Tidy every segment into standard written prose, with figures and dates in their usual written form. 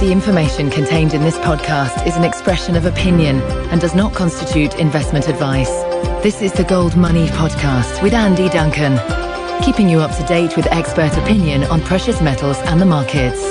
The information contained in this podcast is an expression of opinion and does not constitute investment advice. This is the Gold Money Podcast with Andy Duncan, keeping you up to date with expert opinion on precious metals and the markets.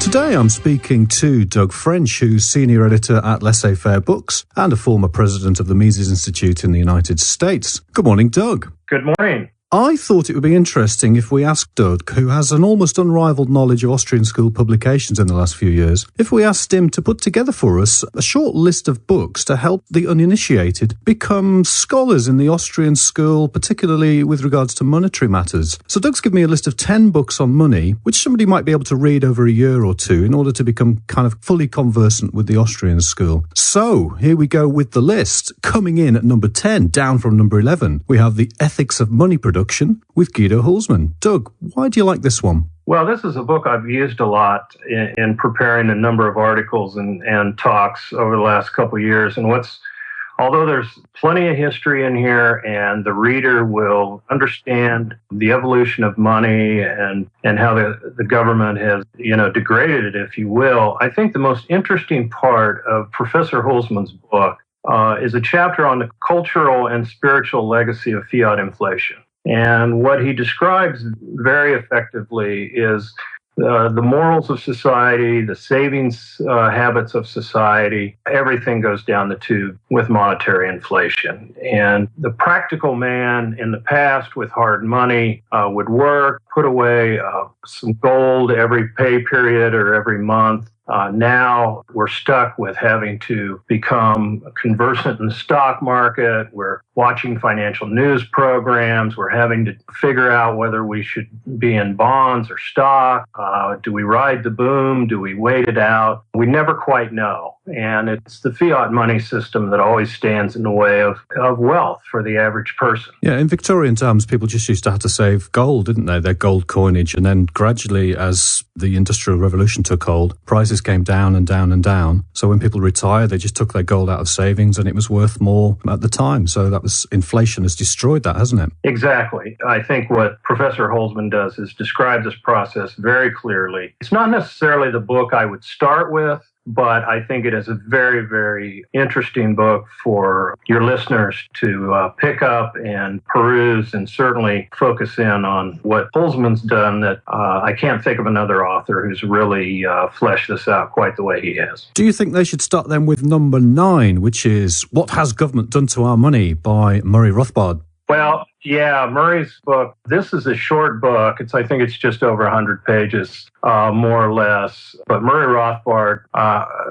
Today I'm speaking to Doug French, who's senior editor at Laissez Faire Books and a former president of the Mises Institute in the United States. Good morning, Doug. Good morning. I thought it would be interesting if we asked Doug, who has an almost unrivaled knowledge of Austrian school publications in the last few years, if we asked him to put together for us a short list of books to help the uninitiated become scholars in the Austrian school, particularly with regards to monetary matters. So Doug's given me a list of 10 books on money, which somebody might be able to read over a year or two in order to become kind of fully conversant with the Austrian school. So here we go with the list. Coming in at number 10, down from number 11, we have The Ethics of Money Production with Guido Holzmann. Doug, why do you like this one? Well, this is a book I've used a lot in preparing a number of articles and talks over the last couple of years. And although there's plenty of history in here and the reader will understand the evolution of money and how the government has, degraded it, if you will, I think the most interesting part of Professor Holzmann's book is a chapter on the cultural and spiritual legacy of fiat inflation. And what he describes very effectively is the morals of society, the savings habits of society. Everything goes down the tube with monetary inflation. And the practical man in the past with hard money would work, put away some gold every pay period or every month. Now we're stuck with having to become conversant in the stock market. We're watching financial news programs. We're having to figure out whether we should be in bonds or stock. Do we ride the boom? Do we wait it out? We never quite know. And it's the fiat money system that always stands in the way of wealth for the average person. Yeah, in Victorian times, people just used to have to save gold, didn't they? Their gold coinage. And then gradually, as the Industrial Revolution took hold, prices came down and down and down. So when people retired, they just took their gold out of savings and it was worth more at the time. So inflation has destroyed that, hasn't it? Exactly. I think what Professor Holzmann does is describe this process very clearly. It's not necessarily the book I would start with, but I think it is a very, very interesting book for your listeners to pick up and peruse and certainly focus in on what Holzmann's done that I can't think of another author who's really fleshed this out quite the way he has. Do you think they should start then with number 9, which is What Has Government Done to Our Money by Murray Rothbard? Well, yeah, Murray's book, this is a short book. I think it's just over 100 pages, more or less. But Murray Rothbard,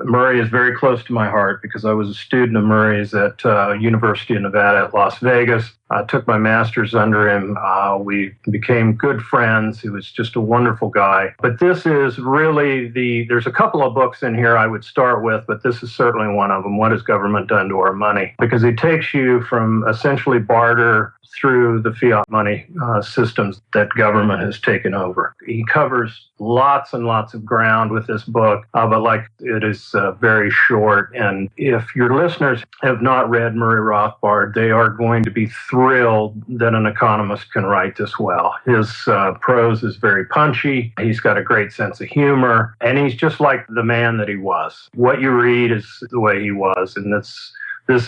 Murray is very close to my heart because I was a student of Murray's at University of Nevada at Las Vegas. I took my master's under him. We became good friends. He was just a wonderful guy. But this is really there's a couple of books in here I would start with, but this is certainly one of them. What has government done to our money? Because it takes you from essentially barter through the fiat money systems that government has taken over. He covers lots and lots of ground with this book, but it is very short. And if your listeners have not read Murray Rothbard, they are going to be thrilled that an economist can write this well. His prose is very punchy. He's got a great sense of humor, and he's just like the man that he was. What you read is the way he was, and this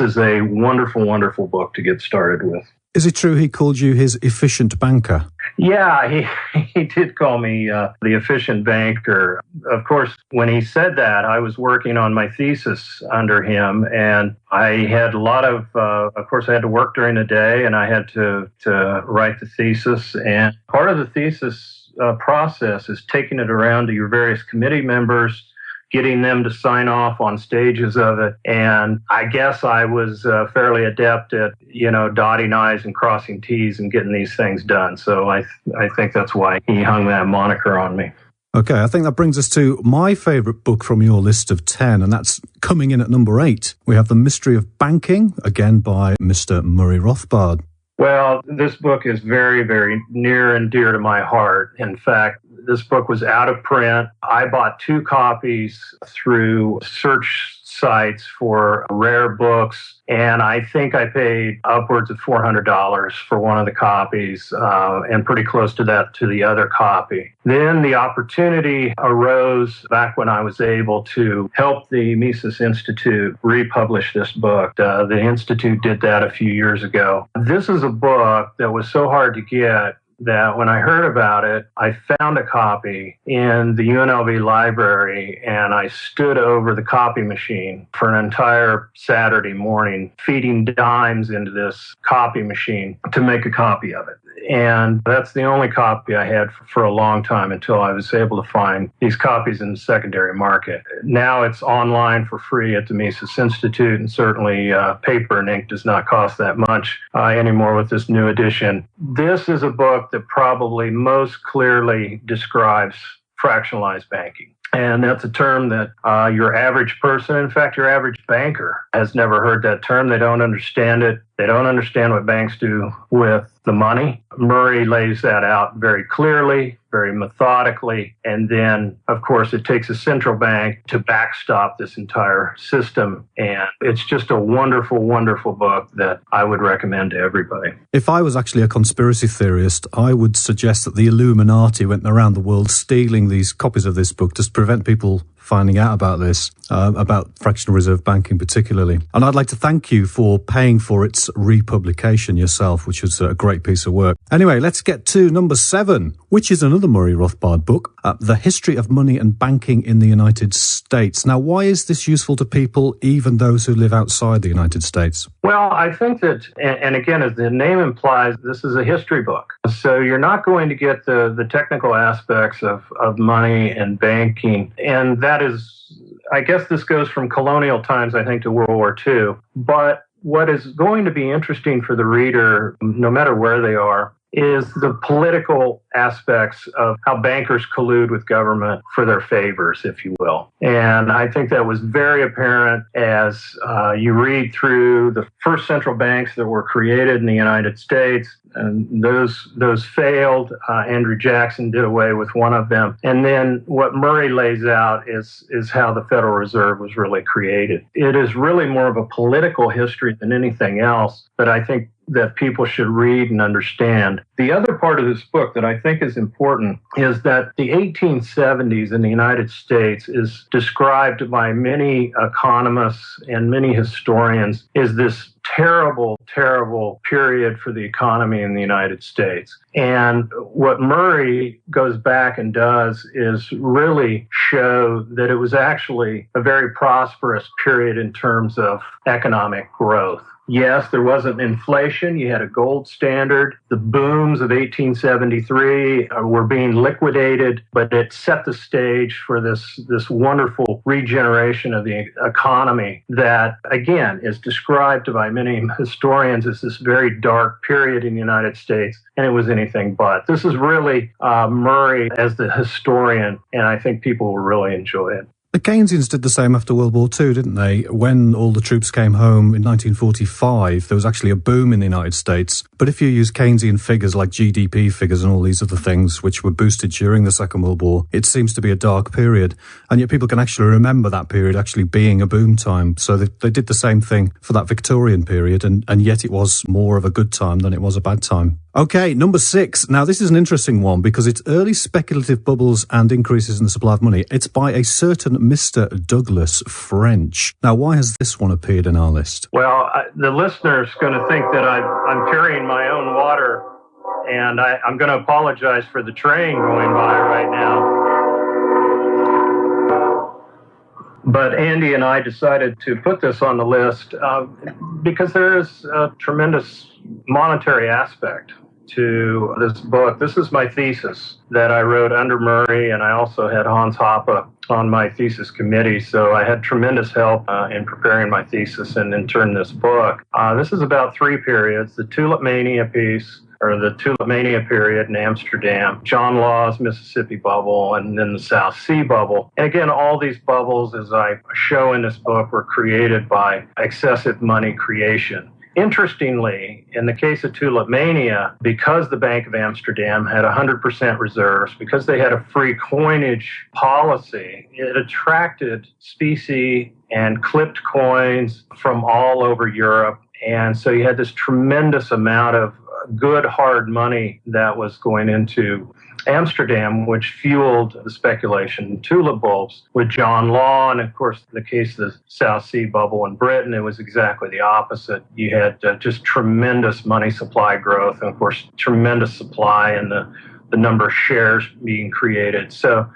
is a wonderful, wonderful book to get started with. Is it true he called you his efficient banker? Yeah, he did call me the efficient banker. Of course, when he said that, I was working on my thesis under him, and I had a lot of course, I had to work during the day, and I had to write the thesis. And part of the thesis process is taking it around to your various committee members, getting them to sign off on stages of it. And I guess I was fairly adept at, dotting I's and crossing T's and getting these things done. So I think that's why he hung that moniker on me. Okay, I think that brings us to my favourite book from your list of 10, and that's coming in at number 8. We have The Mystery of Banking, again by Mr. Murray Rothbard. Well, this book is very, very near and dear to my heart. In fact, this book was out of print. I bought 2 copies through search sites for rare books, and I think I paid upwards of $400 for one of the copies, and pretty close to that to the other copy. Then the opportunity arose back when I was able to help the Mises Institute republish this book. The Institute did that a few years ago. This is a book that was so hard to get that when I heard about it, I found a copy in the UNLV library, and I stood over the copy machine for an entire Saturday morning, feeding dimes into this copy machine to make a copy of it. And that's the only copy I had for a long time until I was able to find these copies in the secondary market. Now it's online for free at the Mises Institute, and certainly paper and ink does not cost that much anymore with this new edition. This is a book that probably most clearly describes fractionalized banking. And that's a term that your average person, in fact, your average banker, has never heard that term. They don't understand it. They don't understand what banks do with the money. Murray lays that out very clearly, very methodically. And then, of course, it takes a central bank to backstop this entire system. And it's just a wonderful, wonderful book that I would recommend to everybody. If I was actually a conspiracy theorist, I would suggest that the Illuminati went around the world stealing these copies of this book to prevent people finding out about this, about fractional reserve banking particularly. And I'd like to thank you for paying for its republication yourself, which was a great piece of work. Anyway, let's get to number 7, which is another Murray Rothbard book, The History of Money and Banking in the United States. Now, why is this useful to people, even those who live outside the United States? Well, I think that, and again, as the name implies, this is a history book. So you're not going to get the technical aspects of money and banking. And that is, I guess this goes from colonial times, I think, to World War II. But what is going to be interesting for the reader, no matter where they are, is the political aspects of how bankers collude with government for their favors, if you will. And I think that was very apparent as you read through the first central banks that were created in the United States. And those failed. Andrew Jackson did away with one of them. And then what Murray lays out is how the Federal Reserve was really created. It is really more of a political history than anything else, but I think that people should read and understand. The other part of this book that I think is important is that the 1870s in the United States is described by many economists and many historians as this terrible, terrible period for the economy in the United States. And what Murray goes back and does is really show that it was actually a very prosperous period in terms of economic growth. Yes, there wasn't inflation. You had a gold standard. The booms of 1873 were being liquidated, but it set the stage for this wonderful regeneration of the economy that, again, is described by many historians as this very dark period in the United States, and it was anything but. This is really Murray as the historian, and I think people will really enjoy it. The Keynesians did the same after World War II, didn't they? When all the troops came home in 1945, there was actually a boom in the United States. But if you use Keynesian figures like GDP figures and all these other things, which were boosted during the Second World War, it seems to be a dark period. And yet people can actually remember that period actually being a boom time. So they did the same thing for that Victorian period, and yet it was more of a good time than it was a bad time. Okay, number 6. Now, this is an interesting one because it's Early Speculative Bubbles and Increases in the Supply of Money. It's by a certain Mr. Douglas French. Now, why has this one appeared in our list? Well, the listener's going to think that I'm carrying my own water, and I'm going to apologize for the train going by right now. But Andy and I decided to put this on the list because there is a tremendous monetary aspect to this book. This is my thesis that I wrote under Murray, and I also had Hans Hoppe on my thesis committee, so I had tremendous help in preparing my thesis and in turn this book. This is about 3 periods: the Tulip Mania piece, or the Tulip Mania period in Amsterdam, John Law's Mississippi bubble, and then the South Sea bubble. And again, all these bubbles, as I show in this book, were created by excessive money creation. Interestingly, in the case of tulipmania, because the Bank of Amsterdam had 100% reserves, because they had a free coinage policy, it attracted specie and clipped coins from all over Europe. And so you had this tremendous amount of good hard money that was going into Amsterdam, which fueled the speculation in tulip bulbs with John Law. And of course, in the case of the South Sea bubble in Britain, it was exactly the opposite. You had just tremendous money supply growth, and of course, tremendous supply and the number of shares being created. So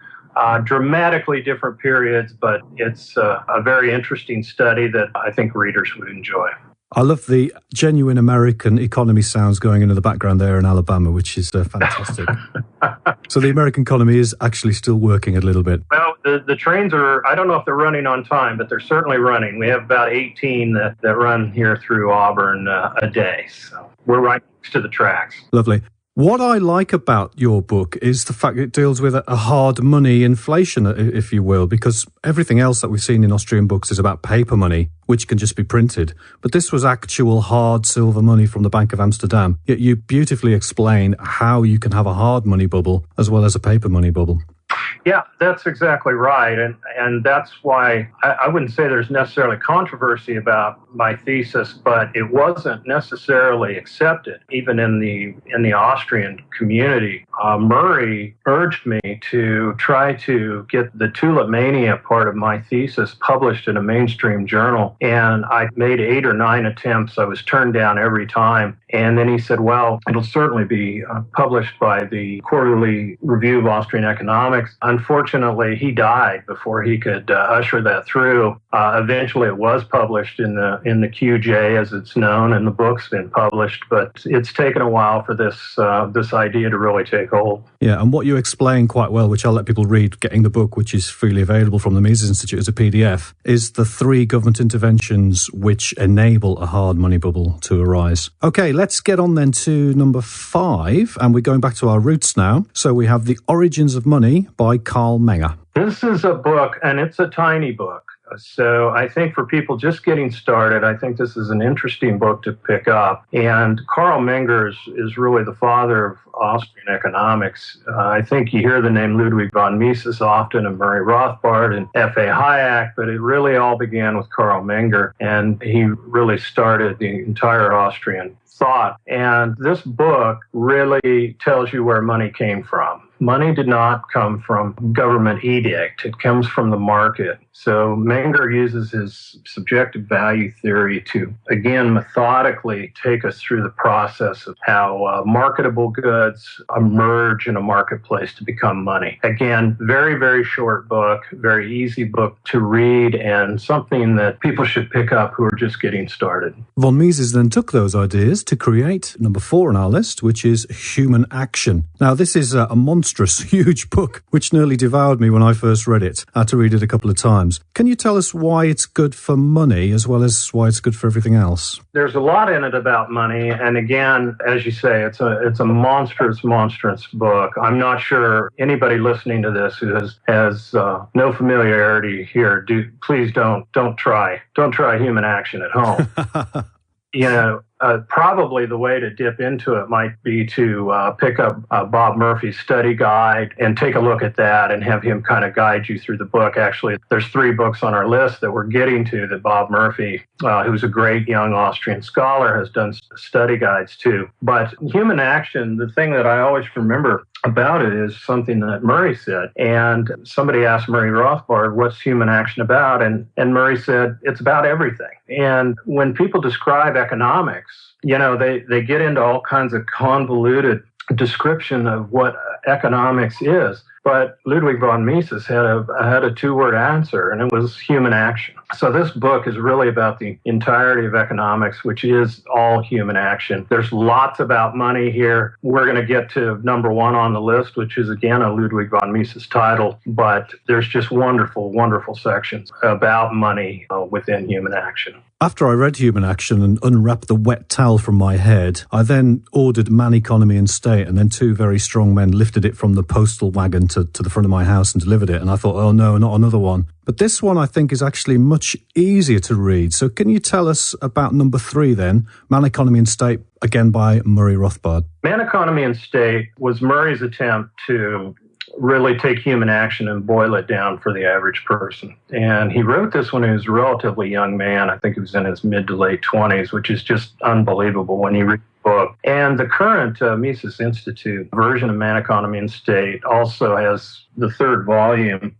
dramatically different periods, but it's a very interesting study that I think readers would enjoy. I love the genuine American economy sounds going into the background there in Alabama, which is fantastic. So the American economy is actually still working a little bit. Well, the trains are, I don't know if they're running on time, but they're certainly running. We have about 18 that run here through Auburn a day. So we're right next to the tracks. Lovely. What I like about your book is the fact it deals with a hard money inflation, if you will, because everything else that we've seen in Austrian books is about paper money, which can just be printed. But this was actual hard silver money from the Bank of Amsterdam. Yet you beautifully explain how you can have a hard money bubble as well as a paper money bubble. Yeah, that's exactly right. And that's why I wouldn't say there's necessarily controversy about my thesis, but it wasn't necessarily accepted, even in the Austrian community. Murray urged me to try to get the tulipmania part of my thesis published in a mainstream journal. And I made 8 or 9 attempts. I was turned down every time. And then he said, well, it'll certainly be published by the Quarterly Review of Austrian Economics. Unfortunately, he died before he could usher that through. Eventually, it was published in the QJ, as it's known, and the book's been published. But it's taken a while for this idea to really take hold. Yeah, and what you explain quite well, which I'll let people read, getting the book, which is freely available from the Mises Institute as a PDF, is the 3 government interventions which enable a hard money bubble to arise. Okay, let's get on then to number 5, and we're going back to our roots now. So we have The Origins of Money by Carl Menger. This is a book, and it's a tiny book. So I think for people just getting started, I think this is an interesting book to pick up. And Carl Menger is really the father of Austrian economics. I think you hear the name Ludwig von Mises often, and Murray Rothbard and F.A. Hayek, but it really all began with Carl Menger, and he really started the entire Austrian thought. And this book really tells you where money came from. Money did not come from government edict. It comes from the market. So Menger uses his subjective value theory to, again, methodically take us through the process of how marketable goods emerge in a marketplace to become money. Again, very, very short book, very easy book to read, and something that people should pick up who are just getting started. Von Mises then took those ideas to create number 4 on our list, which is Human Action. Now, this is a monstrous, huge book, which nearly devoured me when I first read it. I had to read it a couple of times. Can you tell us why it's good for money as well as why it's good for everything else? There's a lot in it about money. And again, as you say, it's a monstrous book. I'm not sure anybody listening to this who has no familiarity here. Please don't try Human Action at home. You know, probably the way to dip into it might be to pick up Bob Murphy's study guide and take a look at that and have him kind of guide you through the book. Actually, there's 3 books on our list that we're getting to that Bob Murphy, who's a great young Austrian scholar, has done study guides to. But Human Action, the thing that I always remember about it is something that Murray said. And somebody asked Murray Rothbard, what's Human Action about? And Murray said, it's about everything. And when people describe economics, you know, they get into all kinds of convoluted description of what economics is. But Ludwig von Mises had a 2-word answer, and it was human action. So this book is really about the entirety of economics, which is all human action. There's lots about money here. We're going to get to number 1 on the list, which is, again, a Ludwig von Mises title. But there's just wonderful, wonderful sections about money within human action. After I read Human Action and unwrapped the wet towel from my head, I then ordered Man, Economy and State, and then 2 very strong men lifted it from the postal wagon to the front of my house and delivered it. And I thought, oh no, not another one. But this one, I think, is actually much easier to read. So can you tell us about number 3 then, Man, Economy and State, again by Murray Rothbard? Man, Economy and State was Murray's attempt to really take human action and boil it down for the average person. And he wrote this when he was a relatively young man. I think he was in his mid to late 20s, which is just unbelievable when you read the book. And the current Mises Institute version of Man, Economy and State also has the 3rd volume,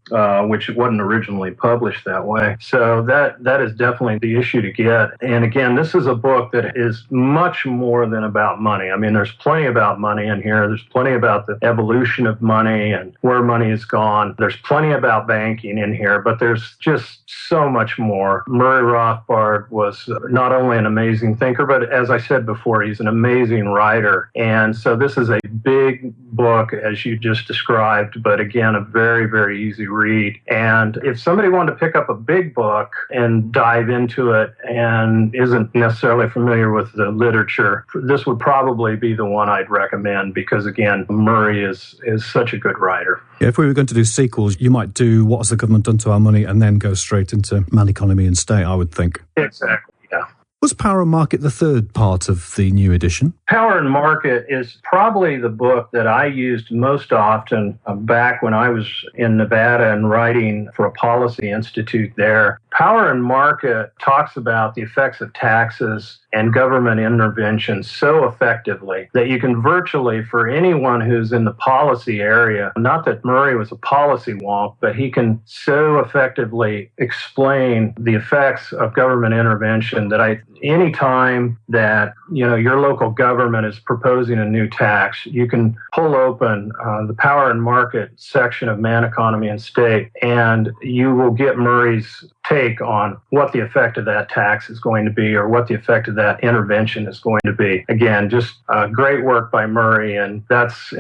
which wasn't originally published that way. So that is definitely the issue to get. And again, this is a book that is much more than about money. I mean, there's plenty about money in here. There's plenty about the evolution of money and where money has gone. There's plenty about banking in here, but there's just so much more. Murray Rothbard was not only an amazing thinker, but as I said before, he's an amazing writer. And so this is a big book, as you just described, but again, a very, very easy read. And if somebody wanted to pick up a big book and dive into it and isn't necessarily familiar with the literature, this would probably be the one I'd recommend because, again, Murray is such a good writer. Yeah, if we were going to do sequels, you might do What Has the Government Done to Our Money and then go straight into Man, Economy and State, I would think. Exactly, yeah. Was Power and Market the 3rd part of the new edition? Power and Market is probably the book that I used most often back when I was in Nevada and writing for a policy institute there. Power and Market talks about the effects of taxes and government intervention so effectively that you can virtually, for anyone who's in the policy area, not that Murray was a policy wonk, but he can so effectively explain the effects of government intervention that any time that your local government is proposing a new tax, you can pull open the Power and Market section of Man, Economy and State, and you will get Murray's take on what the effect of that tax is going to be or what the effect of that intervention is going to be. Again, just great work by Murray, and that's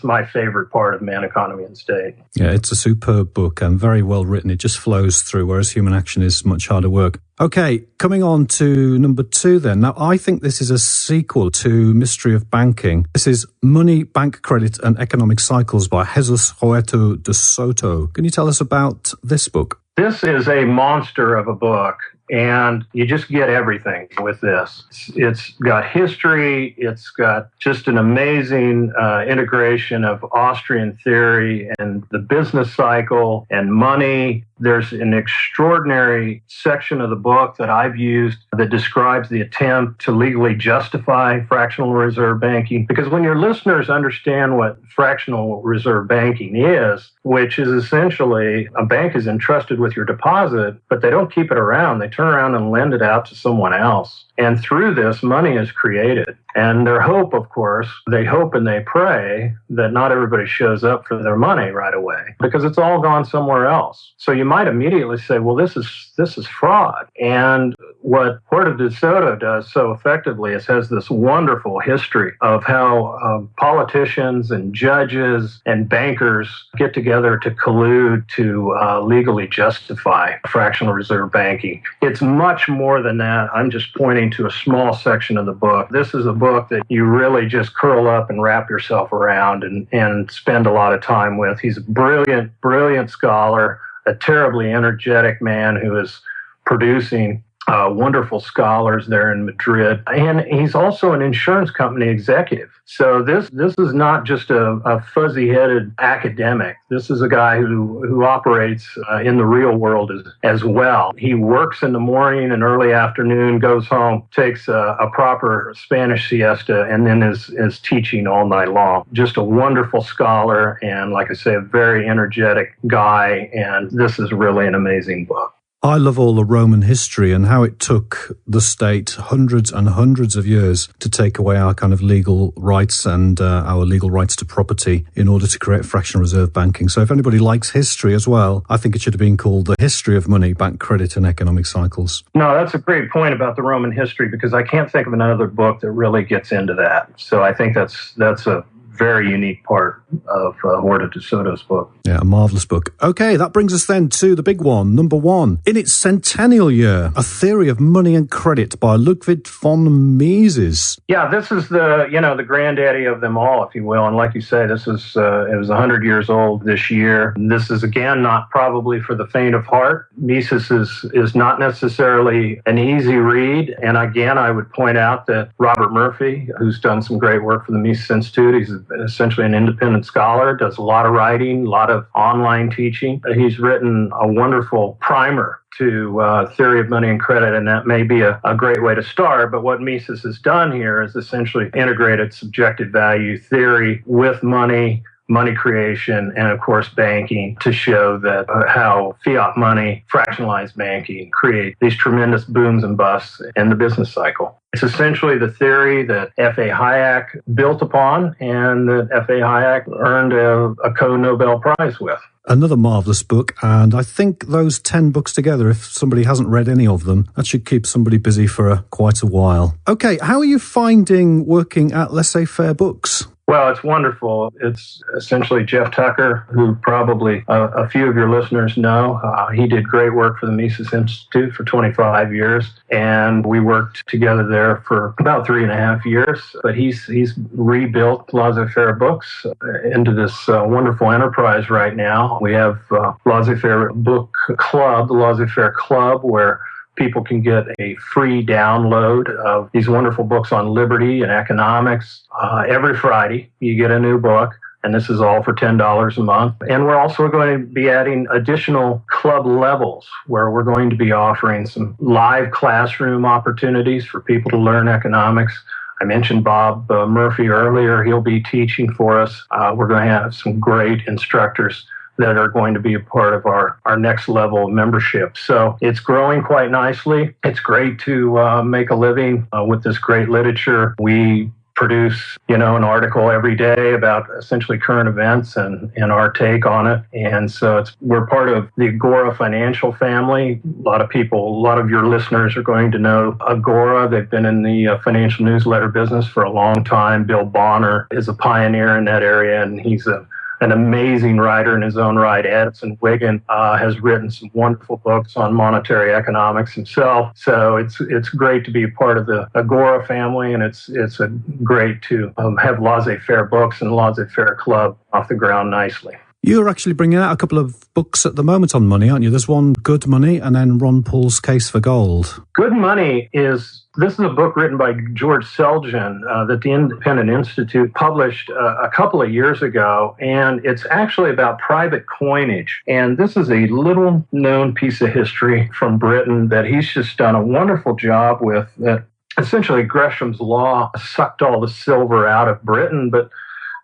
my favorite part of Man, Economy and State. Yeah, it's a superb book and very well written. It just flows through, whereas Human Action is much harder work. Okay, coming on to number 2 then. Now, I think this is a sequel to Mystery of Banking. This is Money, Bank Credit and Economic Cycles by Jesus Huerta de Soto. Can you tell us about this book? This is a monster of a book, and you just get everything with this. It's got history. It's got just an amazing integration of Austrian theory and the business cycle and money. There's an extraordinary section of the book that I've used that describes the attempt to legally justify fractional reserve banking. Because when your listeners understand what fractional reserve banking is, which is essentially a bank is entrusted with your deposit, but they don't keep it around. They turn around and lend it out to someone else. And through this, money is created. And their hope, of course, they hope and they pray that not everybody shows up for their money right away because it's all gone somewhere else. So you might immediately say, well, this is fraud. And what Huerta de Soto does so effectively is has this wonderful history of how politicians and judges and bankers get together to collude to legally justify fractional reserve banking. It's much more than that. I'm just pointing to a small section of the book. This is a book that you really just curl up and wrap yourself around and spend a lot of time with. He's a brilliant, brilliant scholar, a terribly energetic man who is producing wonderful scholars there in Madrid. And he's also an insurance company executive. So this is not just a fuzzy-headed academic. This is a guy who operates in the real world as well. He works in the morning and early afternoon, goes home, takes a proper Spanish siesta, and then is teaching all night long. Just a wonderful scholar and, like I say, a very energetic guy. And this is really an amazing book. I love all the Roman history and how it took the state hundreds and hundreds of years to take away our kind of legal rights and our legal rights to property in order to create fractional reserve banking. So if anybody likes history as well, I think it should have been called The History of Money, Bank Credit and Economic Cycles. No, that's a great point about the Roman history because I can't think of another book that really gets into that. So I think that's a very unique part of Huerta de Soto's book. Yeah, a marvellous book. Okay, that brings us then to the big one, number one. In its centennial year, A Theory of Money and Credit by Ludwig von Mises. Yeah, this is the granddaddy of them all, if you will. And like you say, this is it was 100 years old this year. This is, again, not probably for the faint of heart. Mises is not necessarily an easy read. And again, I would point out that Robert Murphy, who's done some great work for the Mises Institute, he's essentially an independent scholar, does a lot of writing, a lot of online teaching. He's written a wonderful primer to Theory of Money and Credit, and that may be a great way to start. But what Mises has done here is essentially integrated subjective value theory with money creation, and of course banking, to show that how fiat money, fractionalized banking, create these tremendous booms and busts in the business cycle. It's essentially the theory that F.A. Hayek built upon and that F.A. Hayek earned a co-Nobel Prize with. Another marvellous book, and I think those 10 books together, if somebody hasn't read any of them, that should keep somebody busy for quite a while. Okay, how are you finding working at Laissez Faire Books? Well, it's wonderful. It's essentially Jeff Tucker, who probably a few of your listeners know. He did great work for the Mises Institute for 25 years, and we worked together there for about 3.5 years. But he's rebuilt Laissez Faire Books into this wonderful enterprise right now. We have Laissez Faire Book Club, the Laissez Faire Club, where people can get a free download of these wonderful books on liberty and economics. Every Friday, you get a new book, and this is all for $10 a month. And we're also going to be adding additional club levels where we're going to be offering some live classroom opportunities for people to learn economics. I mentioned Bob Murphy earlier. He'll be teaching for us. We're going to have some great instructors that are going to be a part of our next level of membership. So it's growing quite nicely. It's great to make a living with this great literature. We produce, an article every day about essentially current events and our take on it. And so we're part of the Agora financial family. A lot of your listeners are going to know Agora. They've been in the financial newsletter business for a long time. Bill Bonner is a pioneer in that area, and he's an amazing writer in his own right. Edison Wiggin has written some wonderful books on monetary economics himself. So it's great to be a part of the Agora family, and it's great to have Laissez Faire Books and Laissez Faire Club off the ground nicely. You're actually bringing out a couple of books at the moment on money, aren't you? There's one, Good Money, and then Ron Paul's Case for Gold. Good Money this is a book written by George Selgin that the Independent Institute published a couple of years ago, and it's actually about private coinage. And this is a little-known piece of history from Britain that he's just done a wonderful job with. That essentially Gresham's Law sucked all the silver out of Britain, but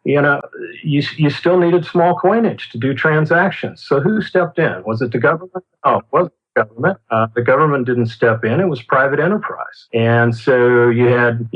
you still needed small coinage to do transactions. So who stepped in? Was it the government? Oh, it wasn't the government. The government didn't step in. It was private enterprise. And so you had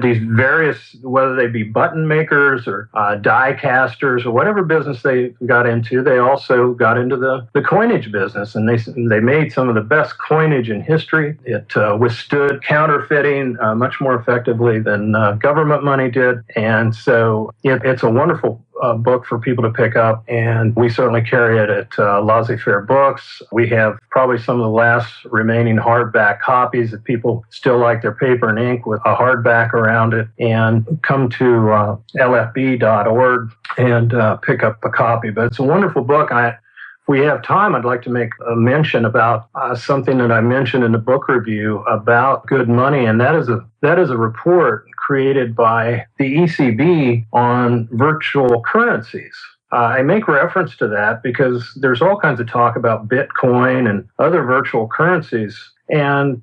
these various, whether they be button makers or die casters or whatever business they got into, they also got into the coinage business. And they made some of the best coinage in history. It withstood counterfeiting much more effectively than government money did. And so it's a wonderful book for people to pick up, and we certainly carry it at Laissez Faire Books. We have probably some of the last remaining hardback copies if people still like their paper and ink with a hardback around it, and come to lfb.org and pick up a copy. But it's a wonderful book. If we have time, I'd like to make a mention about something that I mentioned in the book review about Good Money, and that is a report created by the ECB on virtual currencies. I make reference to that because there's all kinds of talk about Bitcoin and other virtual currencies. And,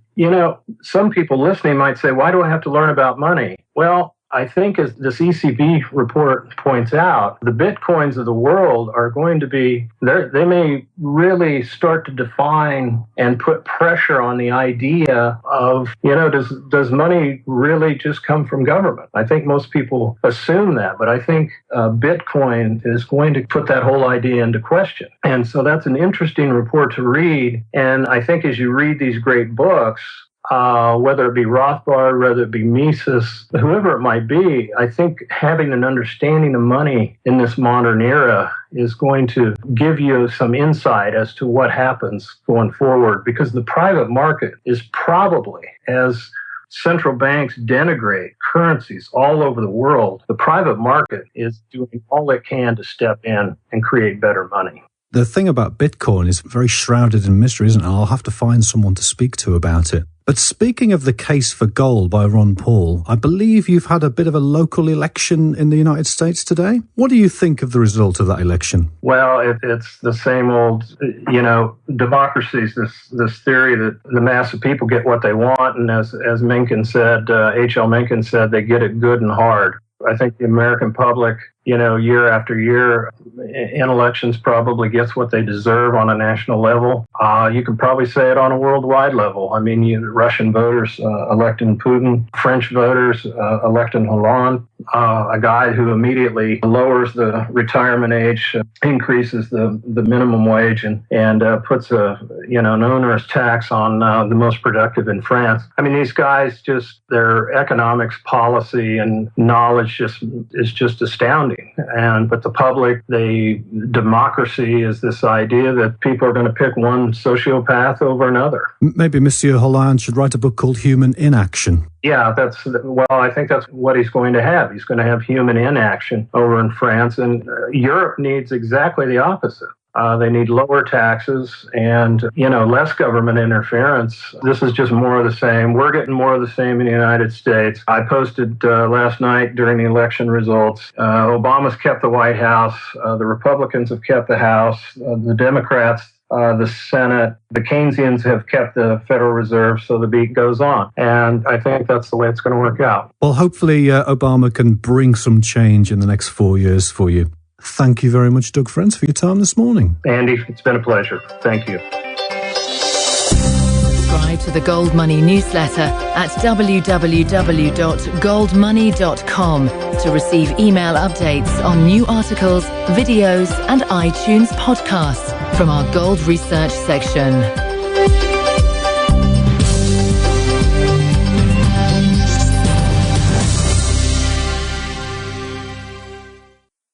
some people listening might say, why do I have to learn about money? Well, I think, as this ECB report points out, the Bitcoins of the world are going to be, they may really start to define and put pressure on the idea of, does money really just come from government? I think most people assume that, but I think Bitcoin is going to put that whole idea into question. And so that's an interesting report to read. And I think as you read these great books, whether it be Rothbard, whether it be Mises, whoever it might be, I think having an understanding of money in this modern era is going to give you some insight as to what happens going forward, because the private market is probably, as central banks denigrate currencies all over the world, the private market is doing all it can to step in and create better money. The thing about Bitcoin is very shrouded in mystery, isn't it? I'll have to find someone to speak to about it. But speaking of the case for gold by Ron Paul, I believe you've had a bit of a local election in the United States today. What do you think of the result of that election? Well, it's the same old, democracy is this theory that the mass of people get what they want. And as Mencken said, H.L. Mencken said, they get it good and hard. I think the American public, year after year in elections probably gets what they deserve on a national level. You can probably say it on a worldwide level. I mean, Russian voters electing Putin, French voters electing Hollande, a guy who immediately lowers the retirement age, increases the minimum wage, and puts an onerous tax on the most productive in France. I mean, these guys their economics policy and knowledge is just astounding. But the public, democracy is this idea that people are going to pick one sociopath over another. Maybe Monsieur Hollande should write a book called Human Inaction. Yeah, I think that's what he's going to have. He's going to have human inaction over in France, and Europe needs exactly the opposite. They need lower taxes and, less government interference. This is just more of the same. We're getting more of the same in the United States. I posted last night during the election results. Obama's kept the White House. The Republicans have kept the House. The Democrats, the Senate, the Keynesians have kept the Federal Reserve, so the beat goes on. And I think that's the way it's going to work out. Well, hopefully Obama can bring some change in the next 4 years for you. Thank you very much, Doug Friends, for your time this morning. Andy, it's been a pleasure. Thank you. Subscribe to the Gold Money newsletter at www.goldmoney.com to receive email updates on new articles, videos, and iTunes podcasts from our Gold Research section.